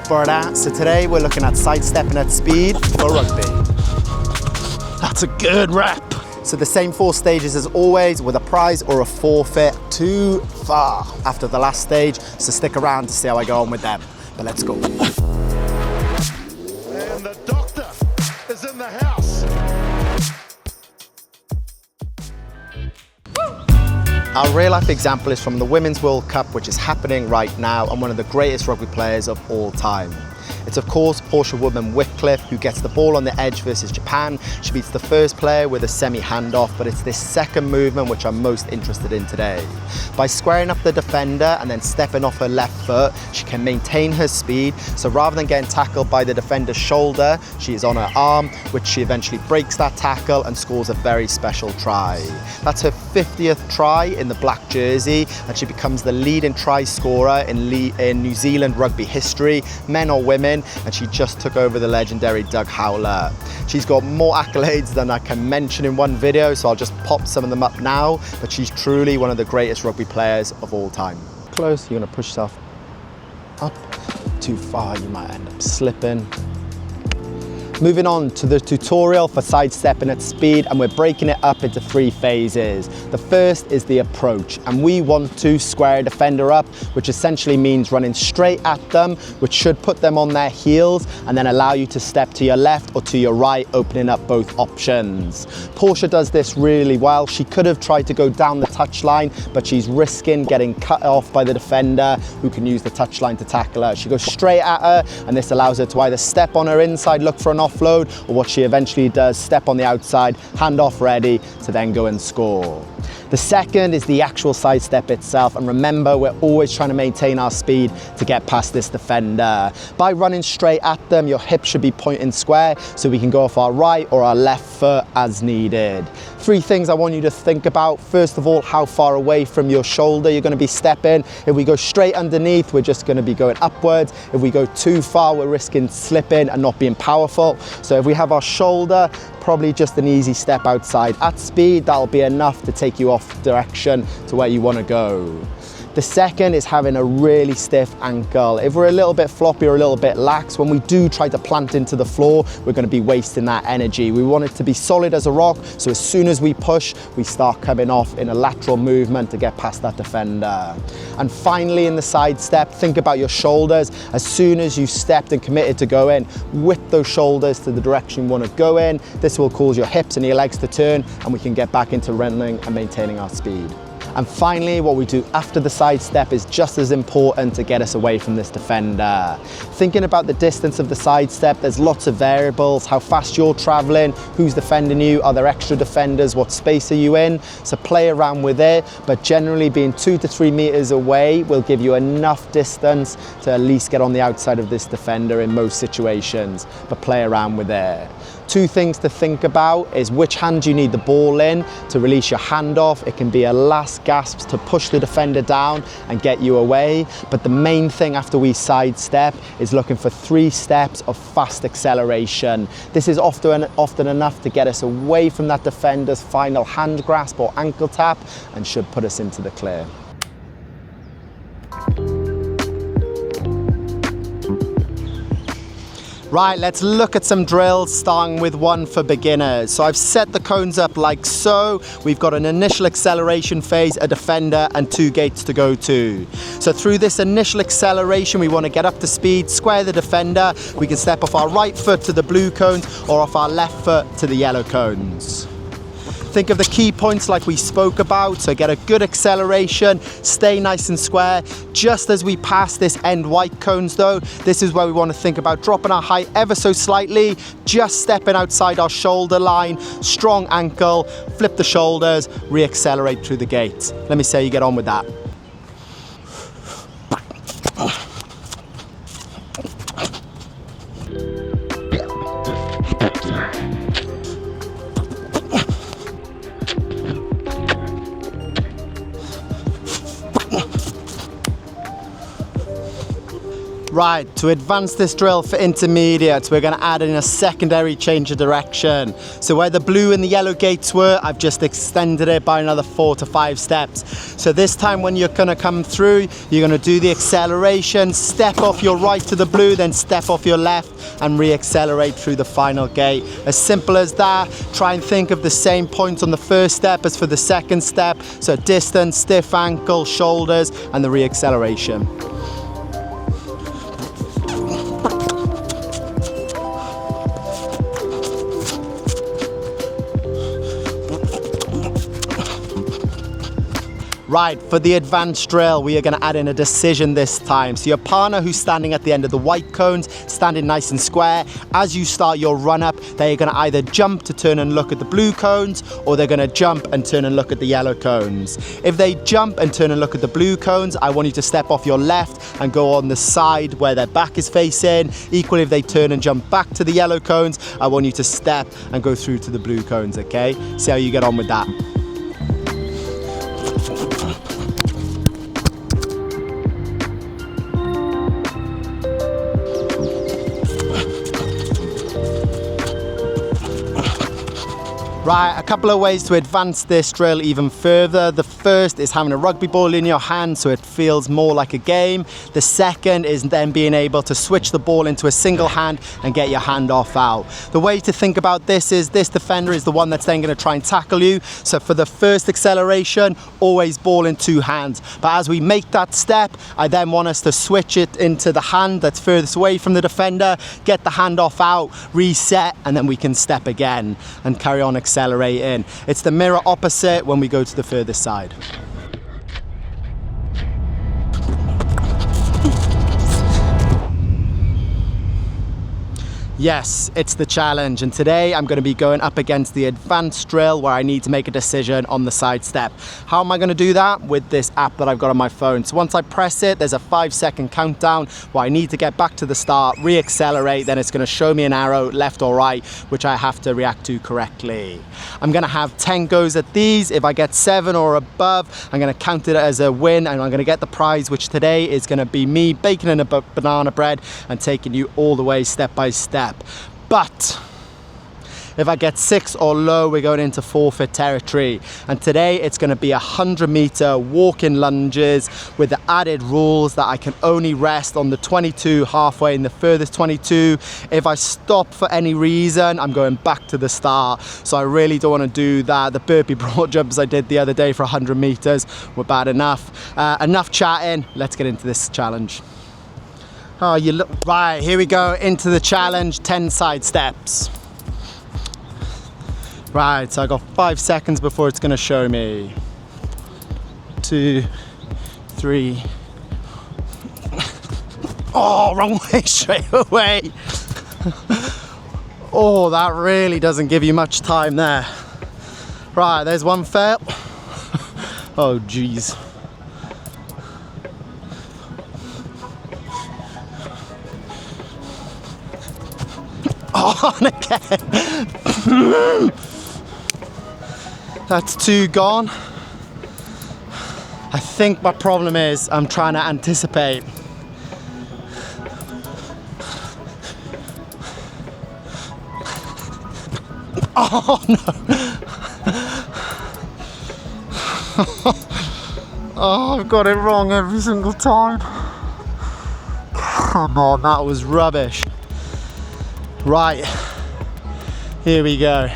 for that. So today we're looking at sidestepping at speed for rugby. That's a good rep. So the same 4 stages as always, with a prize or a forfeit too far after the last stage. So stick around to see how I go on with them. But let's go. And the doctor is in the house. Our real life example is from the Women's World Cup, which is happening right now, and one of the greatest rugby players of all time. It's of course Portia Woodman-Wickliffe, who gets the ball on the edge versus Japan. She beats the first player with a semi-handoff, but it's this second movement which I'm most interested in today. By squaring up the defender and then stepping off her left foot, she can maintain her speed. So rather than getting tackled by the defender's shoulder, she is on her arm, which she eventually breaks that tackle and scores a very special try. That's her 50th try in the black jersey, and she becomes the leading try scorer in New Zealand rugby history, men or women, and she just took over the legendary Doug Howler. She's got more accolades than I can mention in one video, so I'll just pop some of them up now, but she's truly one of the greatest rugby players of all time. Close, you're gonna push yourself up. Too far, you might end up slipping. Moving on to the tutorial for sidestepping at speed, and we're breaking it up into 3 phases. The first is the approach, and we want to square a defender up, which essentially means running straight at them, which should put them on their heels and then allow you to step to your left or to your right, opening up both options. Portia does this really well. She could have tried to go down the touchline, but she's risking getting cut off by the defender, who can use the touchline to tackle her. She goes straight at her, and this allows her to either step on her inside, look for an offload, or what she eventually does, step on the outside, hand off ready to then go and score. The second is the actual sidestep itself, and remember, we're always trying to maintain our speed to get past this defender. By running straight at them, your hips should be pointing square, so we can go off our right or our left foot as needed. 3 things I want you to think about. First of all, how far away from your shoulder you're going to be stepping. If we go straight underneath, we're just going to be going upwards. If we go too far, we're risking slipping and not being powerful. So if we have our shoulder, probably just an easy step outside. At speed, that'll be enough to take you off direction to where you want to go. The second is having a really stiff ankle. If we're a little bit floppy or a little bit lax, when we do try to plant into the floor, we're going to be wasting that energy. We want it to be solid as a rock, so as soon as we push, we start coming off in a lateral movement to get past that defender. And finally, in the sidestep, think about your shoulders. As soon as you've stepped and committed to go in, whip those shoulders to the direction you want to go in. This will cause your hips and your legs to turn, and we can get back into running and maintaining our speed. And finally, what we do after the sidestep is just as important to get us away from this defender. Thinking about the distance of the sidestep, there's lots of variables: how fast you're traveling, who's defending you, are there extra defenders, what space are you in? So play around with it, but generally being 2 to 3 meters away will give you enough distance to at least get on the outside of this defender in most situations, but play around with it. 2 things to think about is which hand you need the ball in to release your hand off. It can be a last gasp to push the defender down and get you away, but the main thing after we sidestep is looking for 3 steps of fast acceleration. This is often enough to get us away from that defender's final hand grasp or ankle tap, and should put us into the clear. Right, let's look at some drills, starting with one for beginners. So I've set the cones up like so. We've got an initial acceleration phase, a defender, and 2 gates to go to. So through this initial acceleration, we want to get up to speed, square the defender. We can step off our right foot to the blue cones or off our left foot to the yellow cones. Think of the key points like we spoke about, so get a good acceleration, stay nice and square. Just as we pass this end white cones though, this is where we want to think about dropping our height ever so slightly, just stepping outside our shoulder line, strong ankle, flip the shoulders, re-accelerate through the gate. Let me see how you get on with that. Right, to advance this drill for intermediates, we're going to add in a secondary change of direction. So where the blue and the yellow gates were, I've just extended it by another 4 to 5 steps. So this time when you're going to come through, you're going to do the acceleration, step off your right to the blue, then step off your left and re-accelerate through the final gate. As simple as that. Try and think of the same points on the first step as for the second step. So distance, stiff ankle, shoulders, and the re-acceleration. Right, for the advanced drill, we are going to add in a decision this time. So your partner who's standing at the end of the white cones, standing nice and square, as you start your run up, they're going to either jump to turn and look at the blue cones, or they're going to jump and turn and look at the yellow cones. If they jump and turn and look at the blue cones, I want you to step off your left and go on the side where their back is facing. Equally, if they turn and jump back to the yellow cones, I want you to step and go through to the blue cones, okay? See how you get on with that. Right, a couple of ways to advance this drill even further. The first is having a rugby ball in your hand so it feels more like a game. The second is then being able to switch the ball into a single hand and get your hand off out. The way to think about this is this defender is the one that's then going to try and tackle you. So for the first acceleration, always ball in 2 hands. But as we make that step, I then want us to switch it into the hand that's furthest away from the defender, get the hand off out, reset, and then we can step again and carry on accelerating. It's the mirror opposite when we go to the furthest side. Yes, it's the challenge, and today I'm going to be going up against the advanced drill where I need to make a decision on the sidestep. How am I going to do that? With this app that I've got on my phone. So once I press it, there's a 5-second countdown where I need to get back to the start, re-accelerate, then it's going to show me an arrow left or right, which I have to react to correctly. I'm going to have 10 goes at these. If I get 7 or above, I'm going to count it as a win, and I'm going to get the prize, which today is going to be me baking in a banana bread and taking you all the way step by step. But if I get 6 or low, we're going into forfeit territory. And today it's going to be 100-meter walk-in lunges with the added rules that I can only rest on the 22 halfway in the furthest 22. If I stop for any reason, I'm going back to the start. So I really don't want to do that. The burpee broad jumps I did the other day for 100 meters were bad enough. Enough chatting. Let's get into this challenge. Oh, you look right. Here we go into the challenge. 10 side steps. Right, so I got 5 seconds before it's going to show me. 2, 3. Oh, wrong way, straight away. Oh, that really doesn't give you much time there. Right, there's one fail. Oh, geez. On again. That's 2 gone. I think my problem is I'm trying to anticipate. Oh no. Oh, I've got it wrong every single time. Come on, that was rubbish. Right, here we go.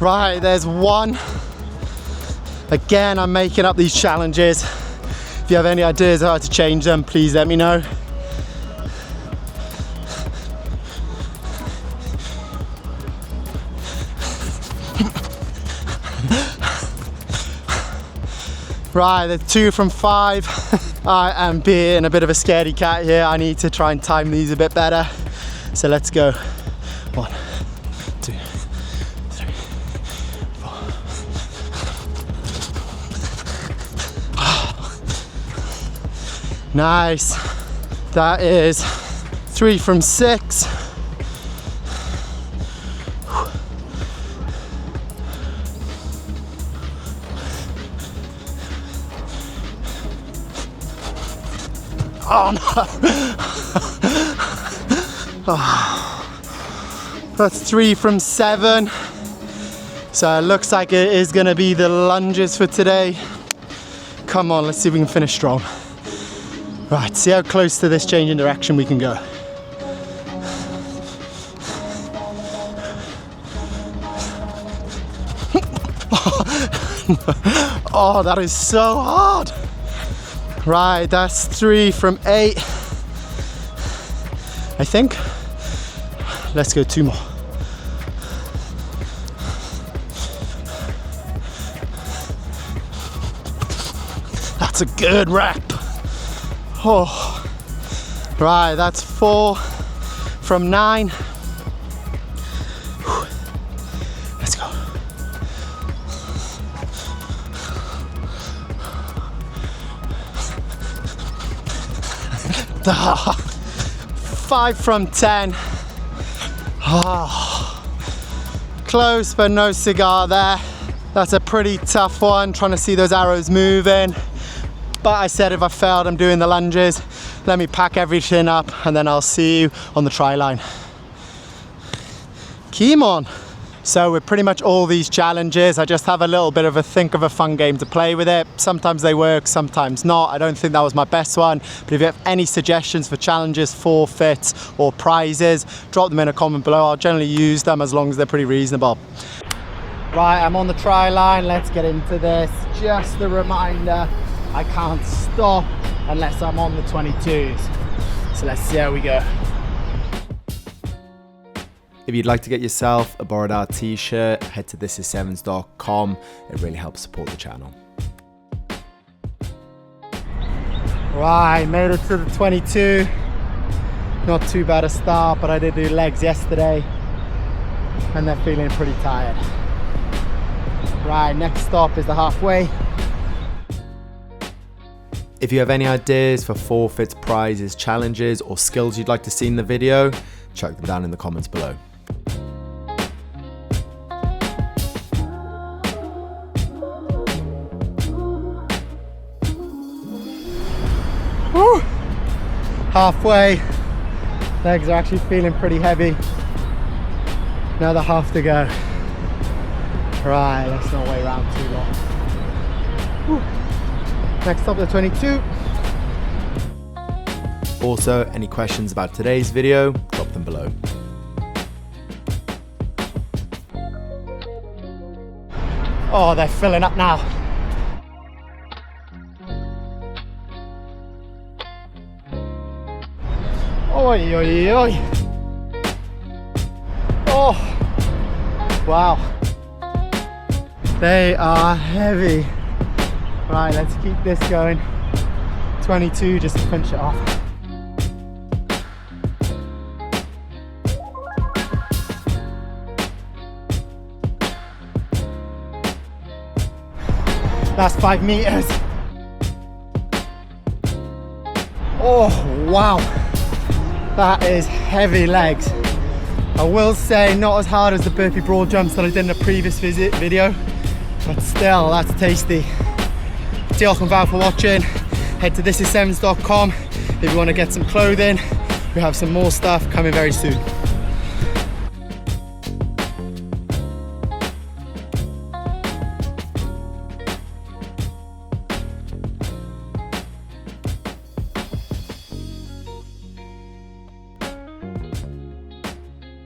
Right, there's one. Again, I'm making up these challenges. If you have any ideas how to change them, please let me know. Right, there's 2 from 5. I am being a bit of a scaredy cat here. I need to try and time these a bit better. So let's go. 1, 2, 3, 4. Nice. That is 3 from 6. Oh no. That's 3 from 7. So it looks like it is gonna be the lunges for today. Come on, let's see if we can finish strong. Right, see how close to this change in direction we can go. Oh, that is so hard. Right, that's 3 from 8. I think. Let's go 2 more. That's a good rep. Oh, right, that's 4 from 9. Let's go. Ah, 5 from 10. Oh, close, but no cigar there. That's a pretty tough one, trying to see those arrows moving. But I said if I failed, I'm doing the lunges. Let me pack everything up and then I'll see you on the try line. Come on. So with pretty much all these challenges, I just have a little bit of a think of a fun game to play with it. Sometimes they work, sometimes not. I don't think that was my best one. But if you have any suggestions for challenges, forfeits or prizes, drop them in a comment below. I'll generally use them as long as they're pretty reasonable. Right, I'm on the try line. Let's get into this. Just a reminder, I can't stop unless I'm on the 22s. So let's see how we go. If you'd like to get yourself a borrowed art t-shirt, head to thisissevens.com. It really helps support the channel. Right, made it to the 22. Not too bad a start, but I did do legs yesterday and they're feeling pretty tired. Right, next stop is the halfway. If you have any ideas for forfeits, prizes, challenges, or skills you'd like to see in the video, chuck them down in the comments below. Woo! Halfway. Legs are actually feeling pretty heavy. Another half to go. Right, let's not wait around too long. Woo. Next up, the 22. Also, any questions about today's video, drop them below. Oh, they're filling up now. Oi, oi, oi. Oh, wow. They are heavy. Right, let's keep this going. 22 just to finish it off. Last 5 meters. Oh, wow. That is heavy legs. I will say not as hard as the burpee broad jumps that I did in a previous video, but still, that's tasty. Diolch yn fawr for watching. Head to thisissevens.com if you want to get some clothing. We have some more stuff coming very soon.